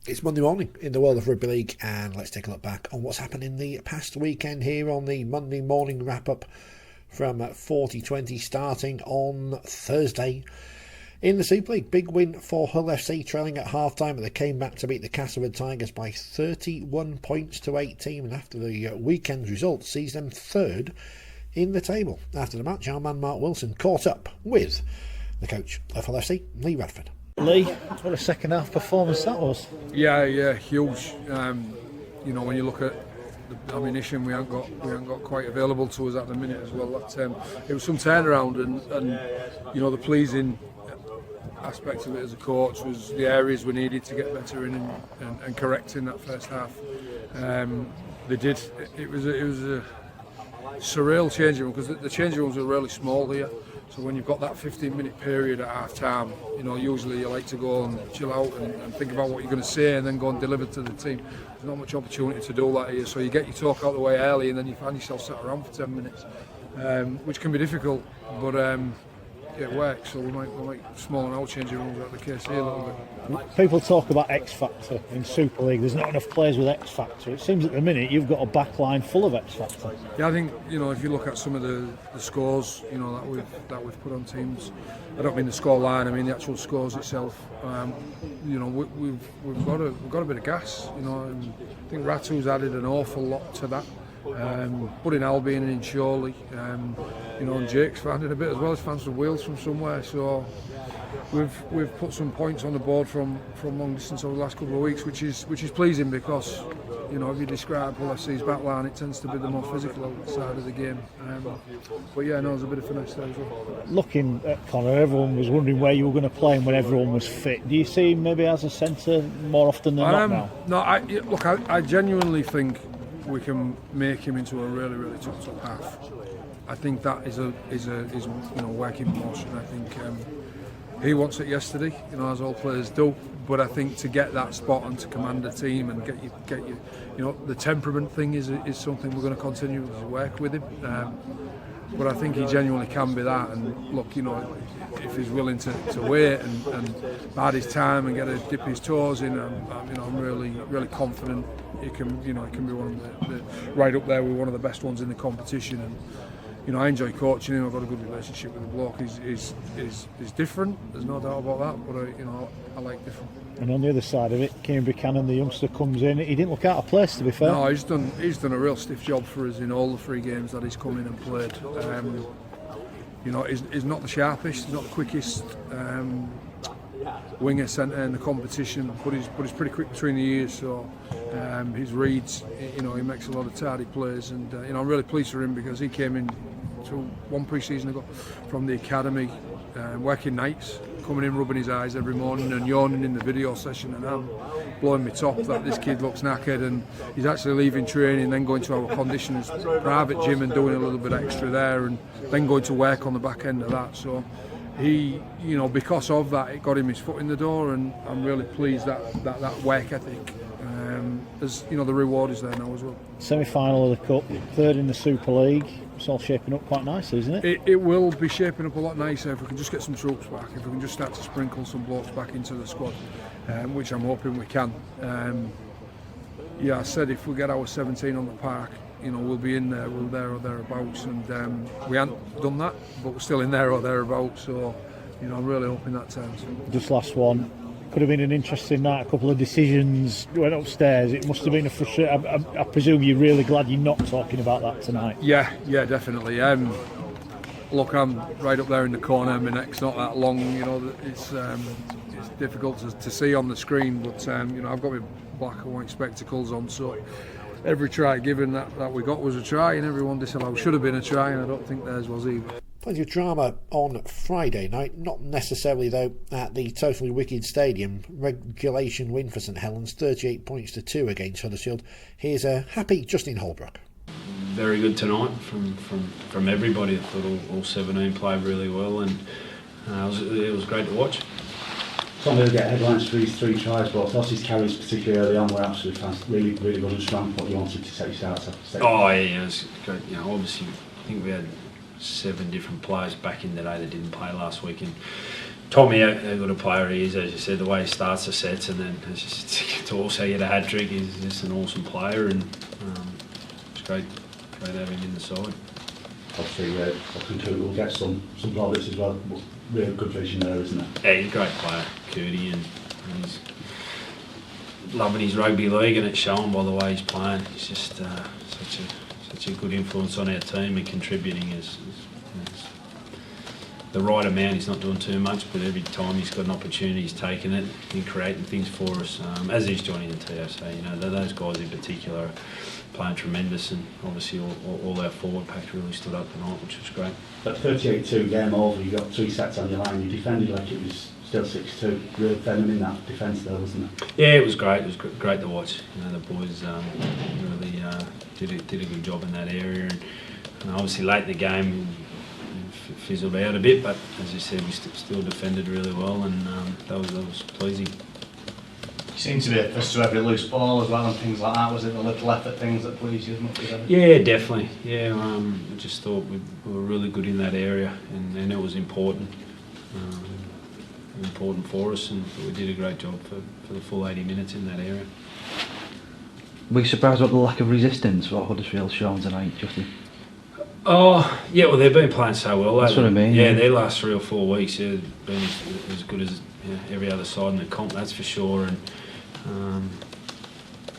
It's Monday morning in the world of Rugby League, and let's take a look back on what's happened in the past weekend here on the Monday morning wrap-up from Forty20, starting on Thursday. In the Super League, big win for Hull FC, trailing at half-time, but they came back to beat the Castlewood Tigers by 31 points to 18, and after the weekend's result sees them third in the table. After the match, our man Mark Wilson caught up with the coach of Hull FC, Lee Radford. Lee, what a second half performance that was. Yeah, huge. When you look at the ammunition we haven't got quite available to us at the minute as well. It was some turnaround, and the pleasing aspect of it as a coach was the areas we needed to get better in and correcting that first half. They did. It was a surreal changing room, because the changing rooms are really small here. So when you've got that 15-minute period at half-time, usually you like to go and chill out and think about what you're going to say and then go and deliver to the team. There's not much opportunity to do that here, so you get your talk out the way early and then you find yourself sat around for 10 minutes, which can be difficult, but it works. So we might small out changing rooms out the case here a little bit. People talk about X Factor in Super League. There's not enough players with X Factor. It seems at the minute you've got a back line full of X Factor. Yeah, I think if you look at some of the scores that we've put on teams, I don't mean the score line, I mean the actual scores itself. We've got a bit of gas. And I think Ratu's added an awful lot to that. Putting Albion in surely, and Jake's finding a bit as well. He's found some wheels from somewhere, so we've put some points on the board from long distance over the last couple of weeks, which is pleasing, because if you describe Hull FC's back line, it tends to be the more physical side of the game. But there's a bit of finesse there as well. Looking at Connor, everyone was wondering where you were going to play him when everyone was fit. Do you see him maybe as a centre more often than not now? No, I genuinely think we can make him into a really, really top half. I think that is work in motion. I think he wants it yesterday, as all players do. But I think to get that spot and to command a team and get you, the temperament thing is something we're going to continue to work with him. But I think he genuinely can be that. And look, if he's willing to wait and bide his time and get a dip his toes in, I'm really, really confident he can be one of the right up there with one of the best ones in the competition. And I enjoy coaching him. I've got a good relationship with the bloke. He's different. There's no doubt about that. But I like different. And on the other side of it, Kieran Buchanan, the youngster, comes in. He didn't look out of place, to be fair. No, he's done a real stiff job for us in all the 3 games that he's come in and played. He's not the sharpest, he's not the quickest winger centre in the competition, but he's pretty quick between the ears. So his reads, he makes a lot of tardy plays, and I'm really pleased for him, because he came in to one pre-season ago from the academy, working nights, coming in rubbing his eyes every morning and yawning in the video session, and I'm blowing me top that this kid looks knackered, and he's actually leaving training and then going to our conditioners private gym and doing a little bit extra there, and then going to work on the back end of that. So he, because of that, it got him his foot in the door, and I'm really pleased that work ethic, the reward is there now as well. Semi-final of the Cup, third in the Super League. It's all shaping up quite nicely, isn't it? It will be shaping up a lot nicer if we can just get some troops back, if we can just start to sprinkle some blokes back into the squad, which I'm hoping we can. I said if we get our 17 on the park, we'll be in there, we're there or thereabouts, and we haven't done that, but we're still in there or thereabouts, so I'm really hoping that turns. Just last one. Could have been an interesting night, a couple of decisions went upstairs. It must have been a frustrating. I presume you're really glad you're not talking about that tonight. Yeah, definitely. Look, I'm right up there in the corner. My neck's not that long. It's difficult to see on the screen, but I've got my black and white spectacles on, so every try given that we got was a try, and everyone disallowed should have been a try, and I don't think theirs was either. Plenty of drama on Friday night, not necessarily though at the Totally Wicked Stadium. Regulation win for St Helens, 38 points to 2 against Huddersfield. Here's a happy Justin Holbrook. Very good tonight from everybody. I thought all 17 played really well, and it was great to watch. Tom will get headlines for his 3 tries, but I thought his carries particularly early on were absolutely fantastic, really good and strong. What you wanted to take starts after. Oh yeah, it was great. Obviously I think we had 7 different players back in the day that didn't play last week, and told me how good a player he is. As you said, the way he starts the sets, and then to also get a hat trick, he's just an awesome player, and it's great to have him in the side. Obviously, Auckland will get some plaudits as well. Really good vision there, isn't it? Yeah, he's a great player, Curdy, and he's loving his rugby league, and it's shown by the way he's playing. He's just such a good influence on our team, and contributing is the right amount. He's not doing too much, but every time he's got an opportunity, he's taking it and creating things for us. As is Johnny and Tio. So those guys in particular are playing tremendous, and obviously all our forward pack really stood up tonight, which was great. That 38-2 game over, you got 3 sets on your line. You defended like it was still 6-2. Real venom in that defence there, wasn't it? Yeah, it was great. It was great to watch. The boys really did a good job in that area, and obviously late in the game fizzled out a bit, but as you said, we still defended really well, and that was pleasing. You seem to be first to every loose ball as well and things like that. Was it the little effort things that pleased you as much as ever? Yeah, definitely. Yeah, I just thought we were really good in that area, and it was important for us, and we did a great job for the full 80 minutes in that area. Were you surprised about the lack of resistance what Huddersfield shown tonight, Justin? Oh, yeah, well, they've been playing so well. That's what I mean. Yeah, their last 3 or 4 weeks have been as good as every other side in the comp, that's for sure. And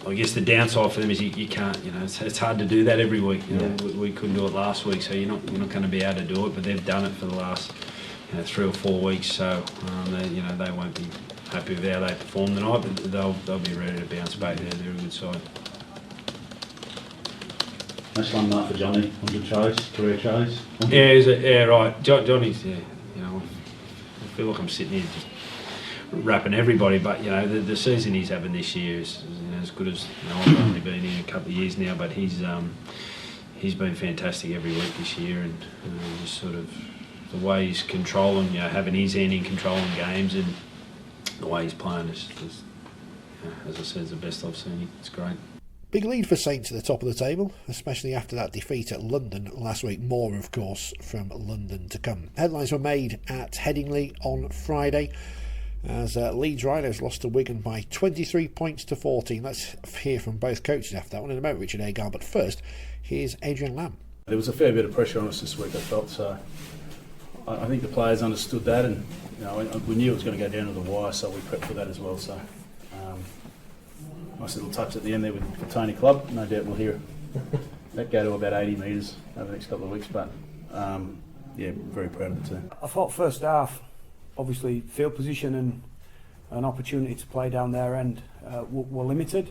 I guess the downside for them is you can't, it's hard to do that every week. We couldn't do it last week, so you're not going to be able to do it. But they've done it for the last 3 or 4 weeks, so they won't be happy with how they performed tonight, but they'll be ready to bounce back. They're a good side. Nice landmark for Johnny, 100 tries, career tries. Yeah, right. Johnny's, I feel like I'm sitting here just rapping everybody, but the season he's having this year is as good as I've only been in a couple of years now, but he's been fantastic every week this year, and just sort of the way he's controlling, having his hand in controlling games, and the way he's playing is as I said, is the best I've seen. It's great. Big lead for Saints at the top of the table, especially after that defeat at London last week. More, of course, from London to come. Headlines were made at Headingley on Friday as Leeds Rhinos lost to Wigan by 23 points to 14. Let's hear from both coaches after that one in a moment, Richard Agar. But first, here's Adrian Lamb. There was a fair bit of pressure on us this week, I felt. So I think the players understood that, and we knew it was going to go down to the wire, so we prepped for that as well. So nice little touch at the end there with Tony Clubb. No doubt we'll hear that go to about 80 metres over the next couple of weeks, but very proud of the team. I thought first half, obviously field position and an opportunity to play down their end were limited.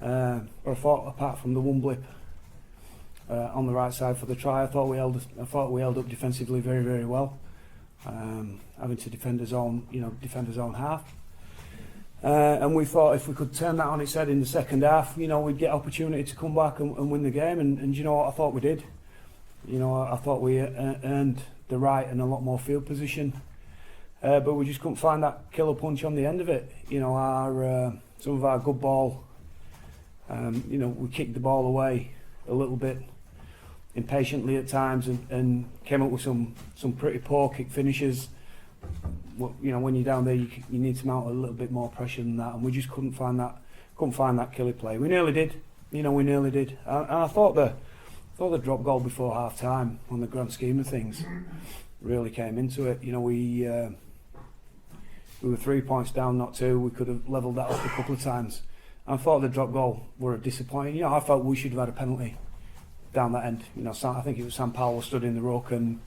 But I thought apart from the one blip on the right side for the try, I thought we held up defensively very, very well. Having to defend his own half. And we thought if we could turn that on its head in the second half, we'd get opportunity to come back and win the game. And you know what, I thought we did. I thought we earned the right and a lot more field position. But we just couldn't find that killer punch on the end of it. Some of our good ball, we kicked the ball away a little bit impatiently at times and came up with some pretty poor kick finishes. When you're down there, you need to mount a little bit more pressure than that, and we just couldn't find that killer play. We nearly did, And I thought the drop goal before half time, on the grand scheme of things, really came into it. We were 3 points down, not 2. We could have levelled that up a couple of times. I thought the drop goal were disappointing. I felt we should have had a penalty down that end. I think it was Sam Powell stood in the ruck, and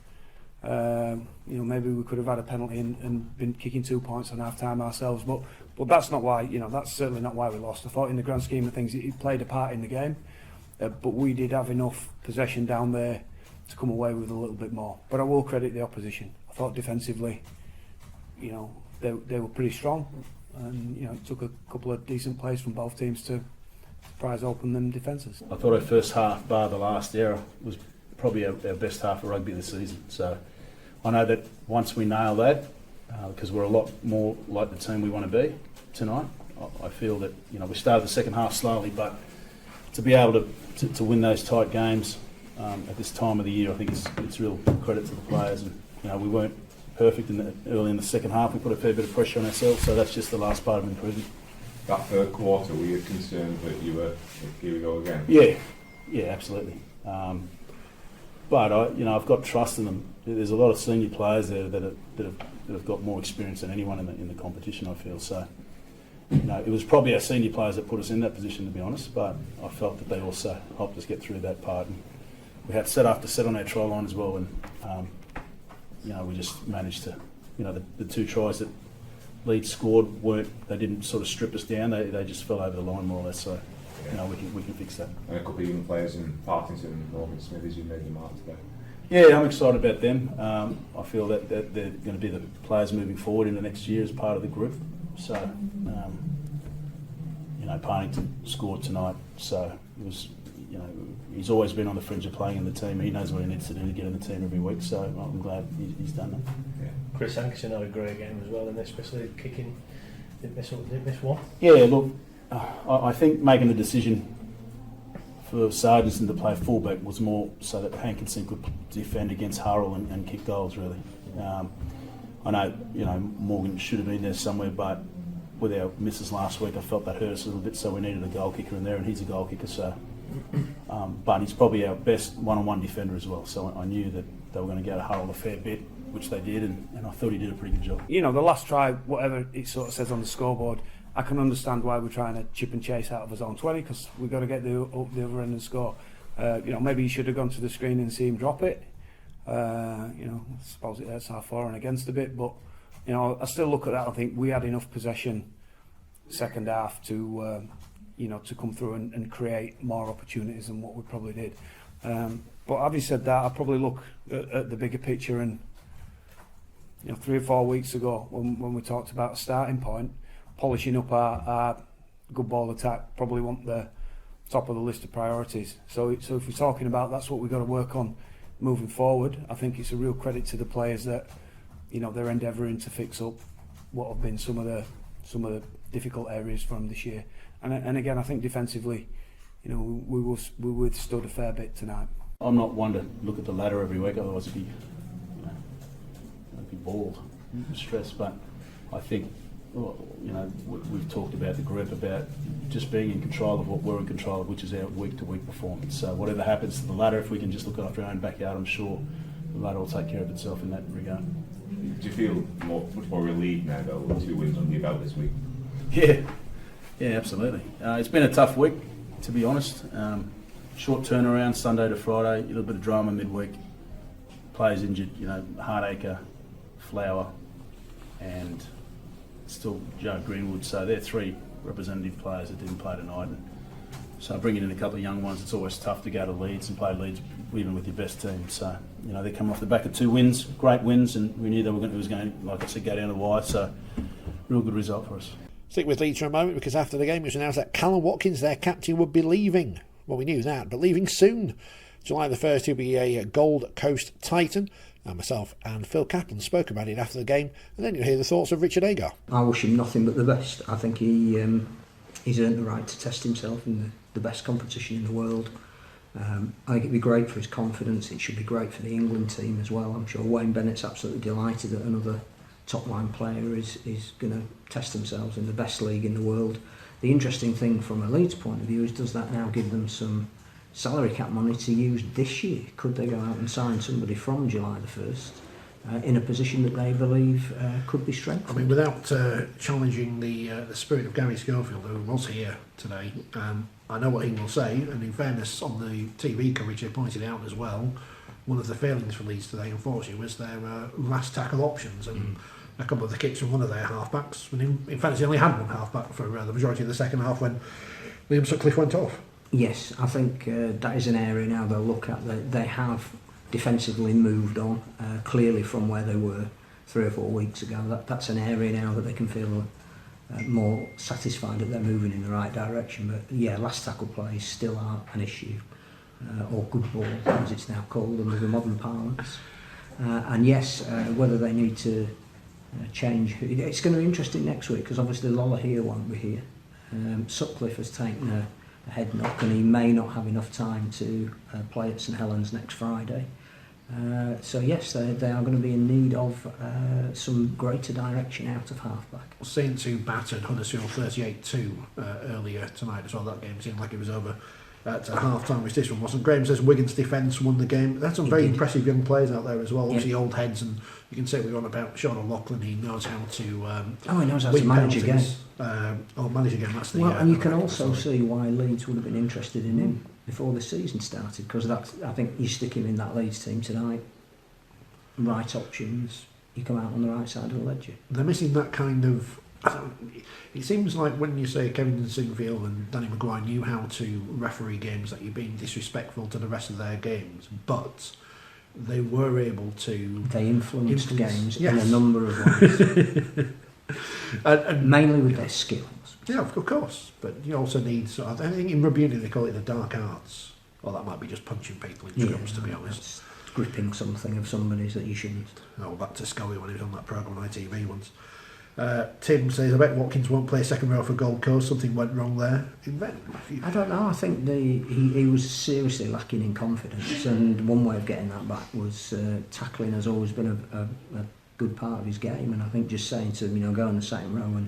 maybe we could have had a penalty and been kicking 2 points on half time ourselves. But that's not why. That's certainly not why we lost. I thought in the grand scheme of things it played a part in the game, but we did have enough possession down there to come away with a little bit more. But I will credit the opposition. I thought defensively, they were pretty strong, and it took a couple of decent plays from both teams to prize open them defences. I thought our first half, bar the last era, was probably our best half of rugby this season. So I know that once we nail that, because we're a lot more like the team we want to be tonight, I feel that we started the second half slowly, but to be able to win those tight games at this time of the year, I think it's real credit to the players. And we weren't perfect early in the second half. We put a fair bit of pressure on ourselves, so that's just the last part of improvement. That third quarter, were you concerned that you were, here we go again? Yeah, absolutely. But I've got trust in them. There's a lot of senior players there that have got more experience than anyone in the competition, I feel. So, it was probably our senior players that put us in that position, to be honest. But I felt that they also helped us get through that part. And we had set after set on our try line as well, and we just managed to, the two tries that Leeds scored they didn't sort of strip us down. They just fell over the line more or less. So, we can fix that. And a couple of young players in Partington and Morgan Smith, as you made the mark today. Yeah, I'm excited about them. I feel that they're going to be the players moving forward in the next year as part of the group. So, Partington scored tonight. So it was, he's always been on the fringe of playing in the team. He knows what he needs to do to get in the team every week. So I'm glad he's done that. Yeah. Chris Hankerson had a great game as well, and especially kicking. Didn't miss one. Yeah, look, I think making the decision for Sargentson to play fullback was more so that Hankinson could defend against Hurrell and kick goals, really. I know, Morgan should have been there somewhere, but with our misses last week, I felt that hurt us a little bit, so we needed a goal kicker in there, and he's a goal kicker, so. But he's probably our best one-on-one defender as well, so I knew that they were going to go to Hurrell a fair bit, which they did, and I thought he did a pretty good job. The last try, whatever it sort of says on the scoreboard, I can understand why we're trying to chip and chase out of his own 20, because we've got to get the other end and score. Maybe he should have gone to the screen and see him drop it. I suppose it hurts our for and against a bit, but I still look at that and think we had enough possession second half to come through and create more opportunities than what we probably did. But having said that, I probably look at the bigger picture, and 3 or 4 weeks ago when we talked about a starting point, polishing up our good ball attack probably wasn't the top of the list of priorities. So if we're talking about that's what we've got to work on moving forward, I think it's a real credit to the players that they're endeavouring to fix up what have been some of the difficult areas from this year. And again, I think defensively, we withstood a fair bit tonight. I'm not one to look at the ladder every week, otherwise I'd be bald, stressed. But I think we've talked about the group about just being in control of what we're in control of, which is our week-to-week performance. So whatever happens to the ladder, if we can just look after our own backyard, I'm sure the ladder will take care of itself in that regard. Do you feel much more relieved now, though, with 2 wins under your belt this week? Yeah, absolutely. It's been a tough week, to be honest. Short turnaround, Sunday to Friday, a little bit of drama midweek. Players injured, Hardacre, Flower, and still Joe Greenwood. So they're 3 representative players that didn't play tonight. And so bringing in a couple of young ones, it's always tough to go to Leeds and play Leeds even with your best team. So they're coming off the back of 2 wins, great wins, and we knew it was going to, like I said, go down the wire. So real good result for us. Stick with Leeds for a moment, because after the game it was announced that Kallum Watkins, their captain, would be leaving. Well, we knew that, but leaving soon. July the 1st, he'll be a Gold Coast Titan. And myself and Phil Kaplan spoke about it after the game, and then you'll hear the thoughts of Richard Agar. I wish him nothing but the best. I think he's earned the right to test himself in the best competition in the world. I think it'd be great for his confidence. It should be great for the England team as well. I'm sure Wayne Bennett's absolutely delighted that another top-line player is going to test themselves in the best league in the world. The interesting thing from a Leeds point of view is, does that now give them some salary cap money to use this year? Could they go out and sign somebody from July the 1st in a position that they believe could be strengthened? I mean, without challenging the spirit of Gary Schofield, who was here today, I know what he will say, and in fairness, on the TV coverage they pointed out as well, one of the failings for Leeds today, unfortunately, was their last tackle options, and a couple of the kicks from one of their half-backs. In fact, they only had one half-back for the majority of the second half when Liam Sutcliffe went off. Yes, I think that is an area now they'll look at. They have defensively moved on clearly from where they were 3 or 4 weeks ago. That's an area now that they can feel more satisfied that they're moving in the right direction. But yeah, last tackle plays still are an issue, or good ball as it's now called under the modern parlance. And yes, whether they need to change, it's going to be interesting next week, because obviously Lola here won't be here. Sutcliffe has taken a head knock, and he may not have enough time to play at St Helens next Friday. So yes, they are going to be in need of some greater direction out of half-back. Saints who battered Huddersfield 38-2 earlier tonight as well. That game seemed like it was over at half-time, which this one wasn't. Graham says Wigan's defence won the game. That's some very impressive young players out there as well. Obviously old heads, and you can say what you want about Sean O'Loughlin. He knows how to he knows how to manage a game. Manage a game, that's the... and you can also see why Leeds would have been interested in him before the season started, because I think you stick him in that Leeds team tonight, right options, you come out on the right side of the ledger. They're missing that kind of... It seems like when you say Kevin Singfield and Danny Maguire knew how to referee games, that you're being disrespectful to the rest of their games, but they were able to... They influenced games in a number of ways. and mainly with their skills. Yeah, of course. But you also need sort of... I think in rugby union they call it the dark arts. Or that might be just punching people in scrums, to be honest. Gripping something of somebody's that you shouldn't. Oh, back to Scully when he was on that programme on ITV once. Tim says, I bet Watkins won't play second row for Gold Coast. Something went wrong there. I don't know. I think he was seriously lacking in confidence, and one way of getting that back was tackling has always been a good part of his game, and I think just saying to him, go in the second row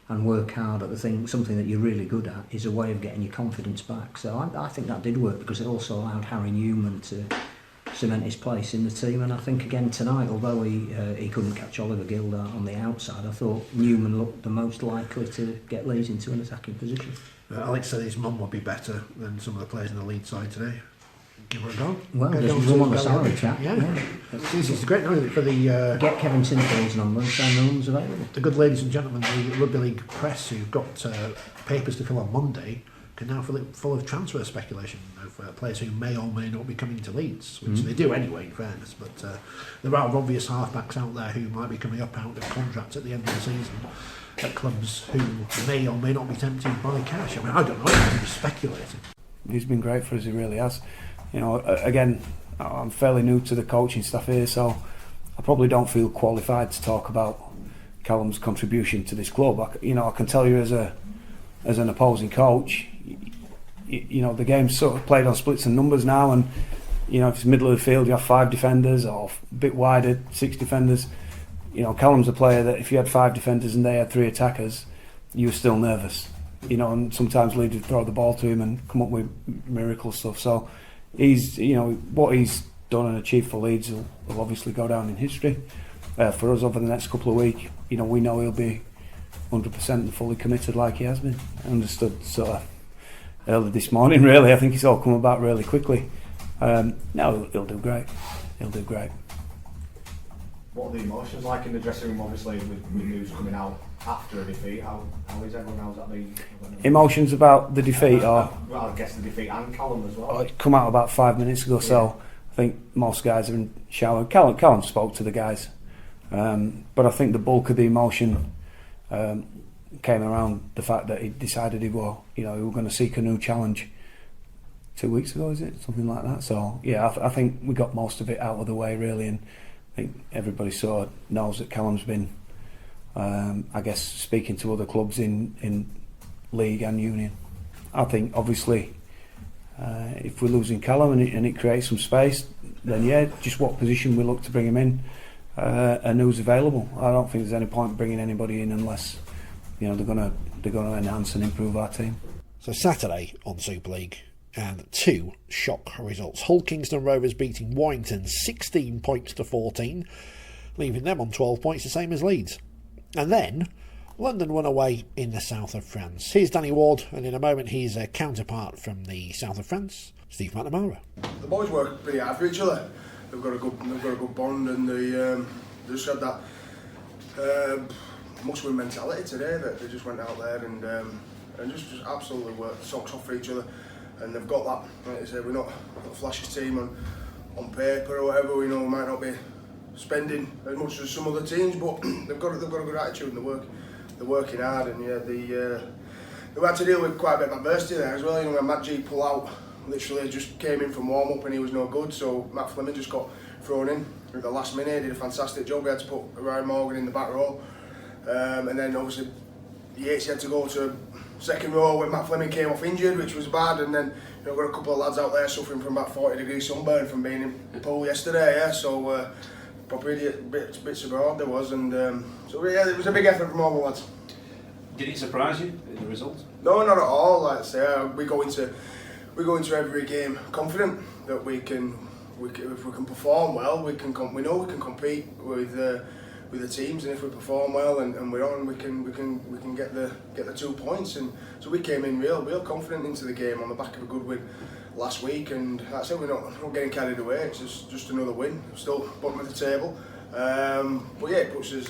and work hard at the thing, something that you're really good at, is a way of getting your confidence back. So I think that did work, because it also allowed Harry Newman to cement his place in the team. And I think again tonight, although he couldn't catch Oliver Gildart on the outside, I thought Newman looked the most likely to get Leeds into an attacking position. Alex said his mum would be better than some of the players in the Leeds side today. Give her a go. Well, there's room on the salary cap. Yeah. It's great knowing it for the... Get Kevin Sinfield's number and say the mum's available. The good ladies and gentlemen, the Rugby League press who've got papers to fill on Monday can now fill it full of transfer speculation of players who may or may not be coming to Leeds, which they do anyway, in fairness. But there are obvious halfbacks out there who might be coming up out of contract at the end of the season at clubs who may or may not be tempted by cash. I mean, I don't know, I'm just speculating. He's been great for us, he really has. Again, I'm fairly new to the coaching staff here, so I probably don't feel qualified to talk about Kallum's contribution to this club. I can tell you as an opposing coach, the game's sort of played on splits and numbers now, and if it's middle of the field you have 5 defenders, or a bit wider 6 defenders. Kallum's a player that if you had 5 defenders and they had 3 attackers, you were still nervous. And sometimes Leeds would throw the ball to him and come up with miracle stuff. So he's, what he's done and achieved for Leeds will obviously go down in history. For us over the next couple of weeks, we know he'll be 100% and fully committed like he has been. Understood sort of early this morning, really. I think it's all come about really quickly. No, he'll do great. He'll do great. What are the emotions like in the dressing room, obviously, with news coming out after a defeat? How is everyone? How's that been? Emotions about the defeat, or? Well, I guess the defeat and Kallum as well. It come out about 5 minutes ago, so I think most guys are in shower. Kallum spoke to the guys, but I think the bulk of the emotion came around the fact that he decided he were going to seek a new challenge 2 weeks ago, is it? Something like that. So yeah, I think we got most of it out of the way, really, and I think everybody sort of knows that Kallum's been, I guess, speaking to other clubs in league and union. I think obviously if we're losing Kallum and it creates some space, then yeah, just what position we look to bring him in and who's available. I don't think there's any point bringing anybody in unless they're going to enhance and improve our team. So Saturday on Super League, and 2 shock results. Hull Kingston Rovers beating Warrington 16 points to 14, leaving them on 12 points, the same as Leeds. And then London won away in the south of France. Here's Danny Ward, and in a moment his counterpart from the south of France, Steve McNamara. The boys work pretty hard for each other. They've got a good bond, and they just had that must-win mentality today. That they just went out there and just absolutely worked socks off for each other. And they've got that. Like I say, we're not a flashy team on paper or whatever. We might not be spending as much as some other teams, but they've got a good attitude, and they're working hard. And yeah, they had to deal with quite a bit of adversity there as well. When Matt G pulled out, literally just came in from warm up and he was no good. So Matt Fleming just got thrown in at the last minute. He did a fantastic job. We had to put Ryan Morgan in the back row, and then obviously Yates had to go to second row when Matt Fleming came off injured, which was bad, and then got a couple of lads out there suffering from about 40-degree sunburn from being in the pool yesterday. Yeah, so proper idiot bits abroad there was, and so yeah, it was a big effort from all the lads. Did it surprise you, the result? No, not at all. Like I say, we go into every game confident that if we can perform well, we know we can compete with the teams, and if we perform well and we're on, we can get the 2 points. And so we came in real confident into the game on the back of a good win last week, and that's it. We're not getting carried away. It's just another win. We're still bottom of the table, but yeah, it puts us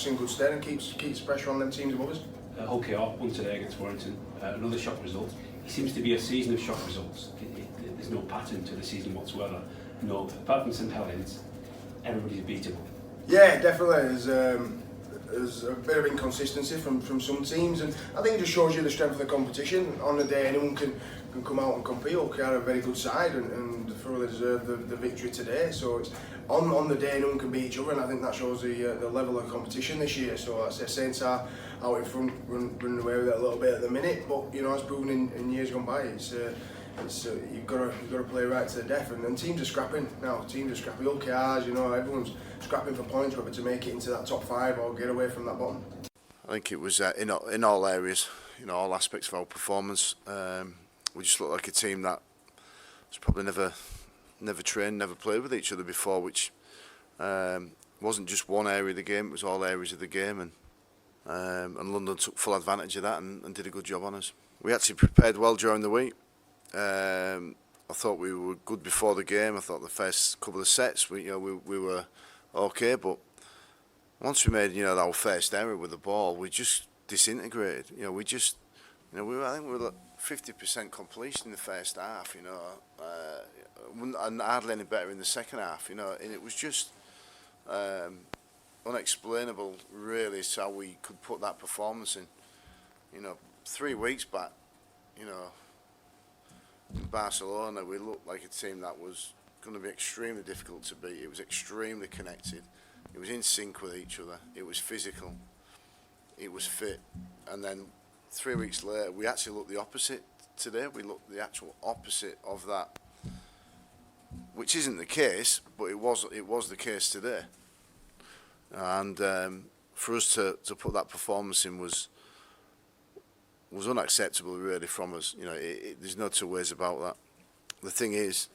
in good stead and keeps pressure on them teams above us. Hull KR won today against Warrington. Another shock result. It seems to be a season of shock results. There's no pattern to the season whatsoever. No, apart from St Helens, everybody's beatable. Yeah, definitely. There's a bit of inconsistency from some teams, and I think it just shows you the strength of the competition. On the day, anyone can come out and compete. Okay, are a very good side and thoroughly deserve the victory today. So it's on the day, anyone can beat each other, and I think that shows the level of competition this year. So I say Saints are out in front, running away with it a little bit at the minute, but as proven in years gone by, you've got to play right to the death, and teams are scrapping now. Teams are scrapping. OKRs, everyone's scrapping for points, whether to make it into that top 5 or get away from that bottom. I think it was in all areas, all aspects of our performance. We just looked like a team that was probably never trained, never played with each other before, which wasn't just one area of the game; it was all areas of the game, and London took full advantage of that and did a good job on us. We actually prepared well during the week. I thought we were good before the game. I thought the first couple of sets we were okay, but once we made our first error with the ball, we just disintegrated. I think we were 50% completion in the first half. And hardly any better in the second half. And it was just unexplainable, really, how we could put that performance in. 3 weeks back, in Barcelona, we looked like a team that was going to be extremely difficult to beat. It was extremely connected. It was in sync with each other. It was physical. It was fit. And then 3 weeks later, we actually looked the opposite today. We looked the actual opposite of that, which isn't the case, but it was the case today. And for us to put that performance in was unacceptable, really, from us. There's no two ways about that. The thing is,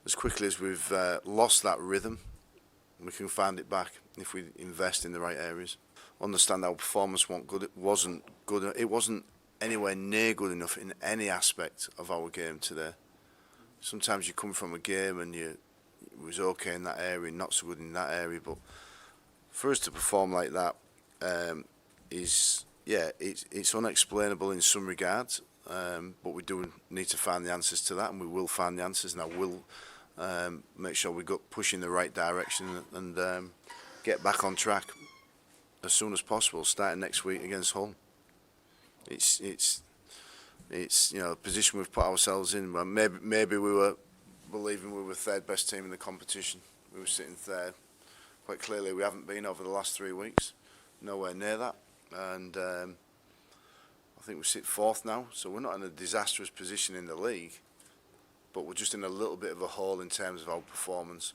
as quickly as we've lost that rhythm, we can find it back if we invest in the right areas. Understand our performance wasn't good. It wasn't anywhere near good enough in any aspect of our game today. Sometimes you come from a game and it was okay in that area, not so good in that area. But for us to perform like that it's unexplainable in some regards. But we do need to find the answers to that, and we will find the answers. And I will make sure we push in the right direction and get back on track as soon as possible, starting next week against Hull. It's a position we've put ourselves in. Well, maybe we were believing we were third best team in the competition. We were sitting third. Quite clearly, we haven't been over the last 3 weeks. Nowhere near that. And I think we sit fourth now, so we're not in a disastrous position in the league, but we're just in a little bit of a hole in terms of our performance.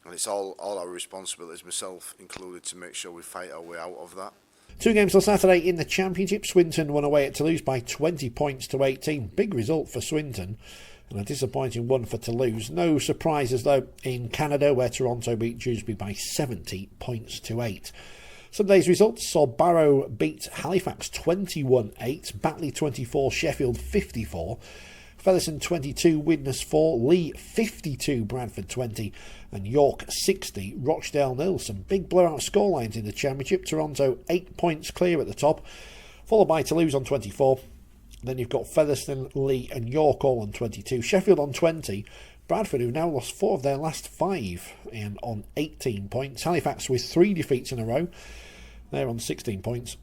And it's all our responsibilities, myself included, to make sure we fight our way out of that. 2 games on Saturday in the Championship. Swinton won away at Toulouse by 20 points to 18. Big result for Swinton and a disappointing one for Toulouse. No surprises though in Canada, where Toronto beat Dewsbury by 70 points to 8. Sunday's results saw Barrow beat Halifax 21-8, Batley 24, Sheffield 54, Featherstone 22, Widnes 4, Lee 52, Bradford 20, and York 60, Rochdale 0. Some big blowout scorelines in the Championship. Toronto 8 points clear at the top, followed by Toulouse on 24. Then you've got Featherstone, Lee and York all on 22, Sheffield on 20, Bradford, who've now lost 4 of their last 5, and on 18 points. Halifax with 3 defeats in a row. They're on 16 points.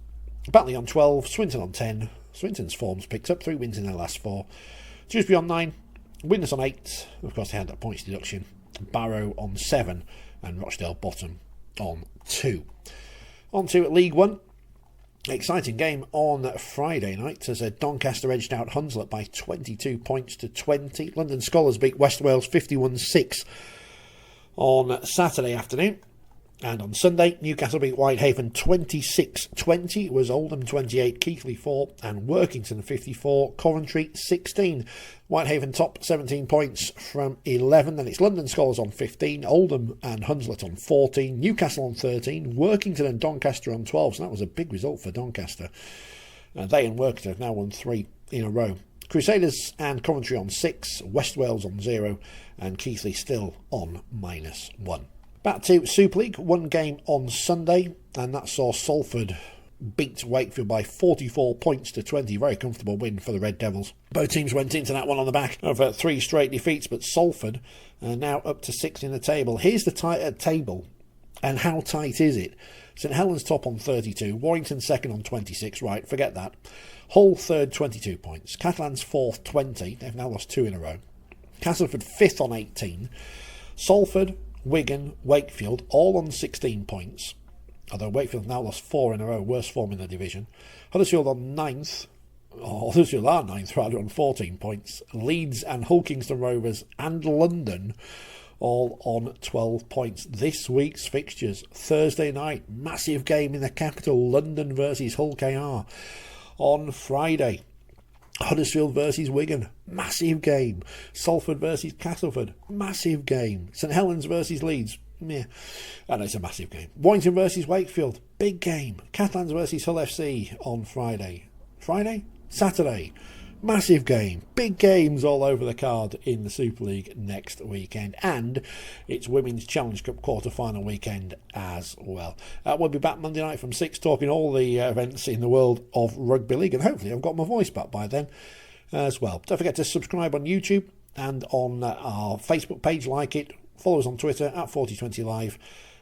Batley on 12, Swinton on 10. Swinton's form's picked up, 3 wins in their last 4. Dewsbury on 9, Widnes on 8. Of course, they had that points deduction. Barrow on 7, and Rochdale bottom on 2. On to League One. Exciting game on Friday night as Doncaster edged out Hunslet by 22 points to 20. London Scholars beat West Wales 51-6 on Saturday afternoon. And on Sunday, Newcastle beat Whitehaven 26-20. It was Oldham 28, Keighley 4 and Workington 54, Coventry 16. Whitehaven top 17 points from 11. Then it's London Scholars on 15, Oldham and Hunslet on 14, Newcastle on 13, Workington and Doncaster on 12. So that was a big result for Doncaster. They and Workington have now won 3 in a row. Crusaders and Coventry on 6, West Wales on 0 and Keighley still on -1. Back to Super League, one game on Sunday, and that saw Salford beat Wakefield by 44 points to 20. Very comfortable win for the Red Devils. Both teams went into that one on the back of 3 straight defeats, but Salford are now up to 6th in the table. Here's the table, and how tight is it? St Helens top on 32, Warrington second on 26, right, forget that. Hull third, 22 points. Catalans fourth, 20, they've now lost 2 in a row. Castleford fifth on 18. Salford, Wigan, Wakefield, all on 16 points. Although Wakefield now lost 4 in a row, worst form in the division. Huddersfield on 9th, or Huddersfield are 9th rather, on 14 points. Leeds and Hull Kingston Rovers and London all on 12 points. This week's fixtures, Thursday night, massive game in the capital, London versus Hull KR. On Friday, Huddersfield versus Wigan, massive game. Salford versus Castleford, massive game. St Helens versus Leeds, yeah, and it's a massive game. Warrington versus Wakefield, big game. Catalans versus Hull FC on Saturday, massive game. Big games all over the card in the Super League next weekend, and it's Women's Challenge Cup quarter-final weekend as well. We'll be back Monday night from 6 talking all the events in the world of Rugby League, and hopefully I've got my voice back by then as well. Don't forget to subscribe on YouTube and on our Facebook page, like it, follow us on Twitter at Forty20 Live,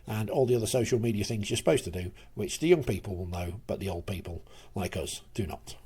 and all the other social media things you're supposed to do, which the young people will know, but the old people like us do not.